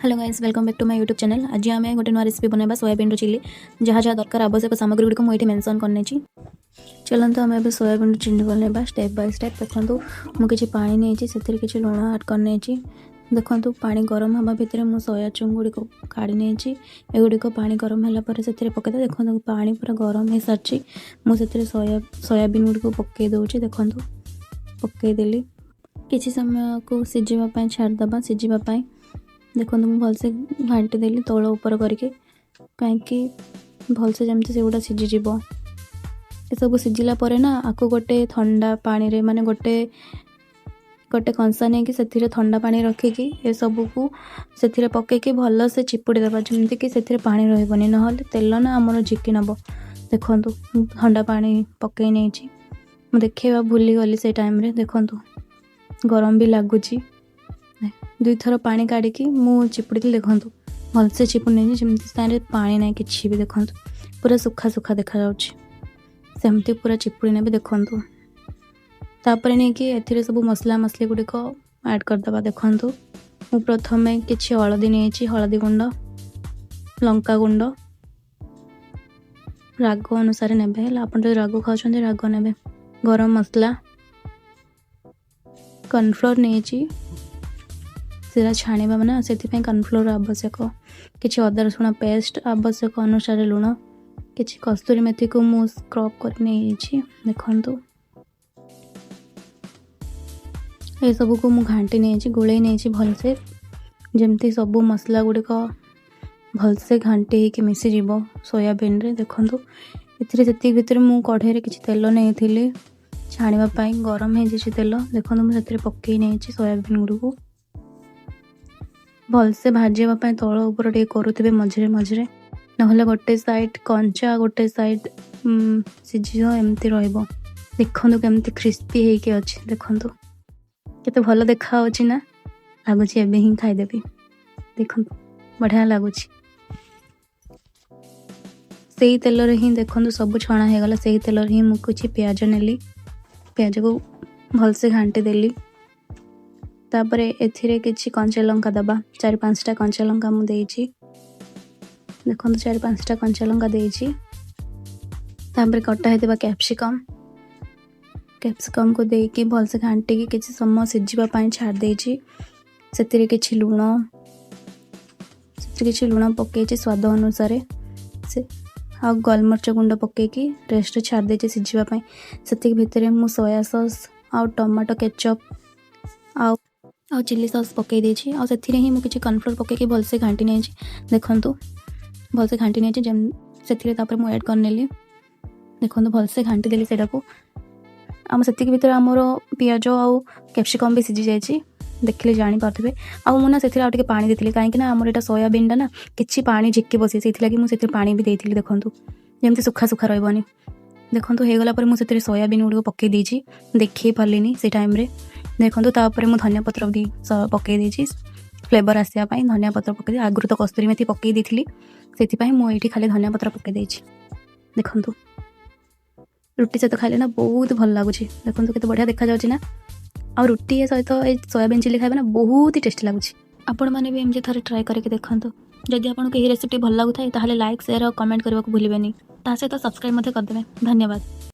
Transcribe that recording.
Hello guys, welcome back to my YouTube channel. आज आम गोटे नुआ रेसिपी बनवा सोयाबीन चिली। जहाँ जहाँ दरकार आवश्यक सामग्री गुड़िक मुझे मेंशन करने। चलते आम ए सोयाबीन चिली बनवा स्टेप बाय स्टेप। देखो मुझे पानी नहीं से लुण आड करने। देखो पानी गरम हवा भितर मुझे सोया चंक गुड़िक काढ़ी नहीं। एगुड़िक पानी गरम है से पकईदे। देखो पानी पूरा गरम हो सारी मुझे सोयाबीन गुड़िक पकई दूसरी। देखो पकईदेली किसी समय को सीझापी छाड़देवा सीझापी। देखो मुझे भलसे घाटी देली तौल उपर करके कहीं भलसे जमती से गुड़ा सीझीज। ये सब सीझिला ना आपको गोटे ठंडा पानी रे माने गोटे गोटे कंसा नहीं कि से ठंडा पानी रखिकी ये सब को से पकईकी भल से चिपुड़ी देवा जमती कि से पानी रही ना तेल ना आमर झिकी नब। देखो ठंडा पानी पकई नहीं देखा भूली गली से टाइम रे। देखो गरम भी लगुच दुई थर पानी काढ़ी मु चिपुड़ी। देखो भलसे चिपुड़ नहीं जमी पानी ना कि भी। देखो पूरा सुखा सुखा देखा सेमती पूरा चिपुड़ी ने। देखो तापर नहीं कि ए सब मसला मसली गुड़िक ऐड करदे। देखो मु प्रथम किसी हलदी नहीं हलदी गुंड लंका गुंड राग अनुसार ने आप राग खाते राग ने। गरम मसला कॉर्नफ्लोर नहीं सीरा छाणीबा ना से कॉर्नफ्लोर आवश्यक। किसी अदा रसुण पेस्ट आवश्यक अनुसार लुण किसी कस्तूरी मेथी को मु स्क्रब कर नहीं। देखो ये सब को मु घाटी नहीं गोले नहीं भलसे जमती सब मसला गुड़िक भलसे घाटी होकर मिसीज सोयाबीन रे। देखो ये भीतर मु कढ़ाई किसी तेल नहीं छाणीवाई गरम हो तेल। देखो मुझे पकई नहीं सोयाबीन गुड़िक भलसे भाजापी तौल उपर टे करुवे मझे मझे ना गोटे साइड कंचा गोटे साइड सीझ एमती रहा। देखो केमती क्रिस्पी होके अच्छे। देखो केते भल देखा ना लगुच एवं ही खाईदेवी। देखो बढ़िया लगुच से तेल ही। देखो सब छणा हो गला से तेल ही मु कुछ प्याज नेली प्याज को भलसे घाटी देली। तापर एथिरे किछि कंचा लंका दबा 4-5टा कंचा लंका मु देइछि। देखो 4-5टा कंचा लंका देइछि। तापर कटा हेतबा कैप्सिकम को देकी भलसे घाटी की किछि समय सिझिबा पई छाड़ देइछि। सेतिरे किछि लुण पकईछि स्वाद अनुसार से आ गोलमरिच गुंड पकईकी रेस्ट छाड़ देइछि सिझिबा पई। सेति भितरे मु सोया सॉस आ टमाटो केचप आ चिली सॉस पकई देछि। आ सेथिरे ही मु किछि कॉर्नफ्लोर पकईकी भलसे घाटी नहीं। देखो भलसे घाटी नहीं जम से मु ऐड करनेली। देखो भलसे घाटी देली सेटा को आम से भीतर आमर पियाज आउ कैप्सिकम भी सीझी जाइए। देखिले जानी पार्थे आ मुना से आउ पानी देती कहीं आमर यहाँ सोयाबीन ना किसी पानी झिकी बसी से मुझे पानी भी देती। देखो जमी सुखा सुखा रही। देखो हो गला मुझे सोयाबीन गुड़िक पकई देछि देखी पार्ली से टाइम रे। देखो तापर मु धनिया पत्र भी पकई देछि फ्लेवर आसापी धनिया पत्र पकई। आगुरी तो कस्तूरी मेथी पकई देथिली से मुझे खाली धनिया पत्र पकई देछि। देखो रुटी सहित खाइले ना बहुत भल लगुच। देखो केते बढ़िया देखा जाउछि ना आ रुटी सहित ए सोयाबीन चिली खाइबा ना बहुत ही टेस्टी लगुच। आपण माने भी एमजे थरे ट्राई करके देखंतु। जदि आपनको एही रेसिपी भल लागुथाय ताहले लाइक शेयर और कमेंट करबा को भूलिबेनी। ता सहित सब्सक्राइब मते कर देबे। धन्यवाद।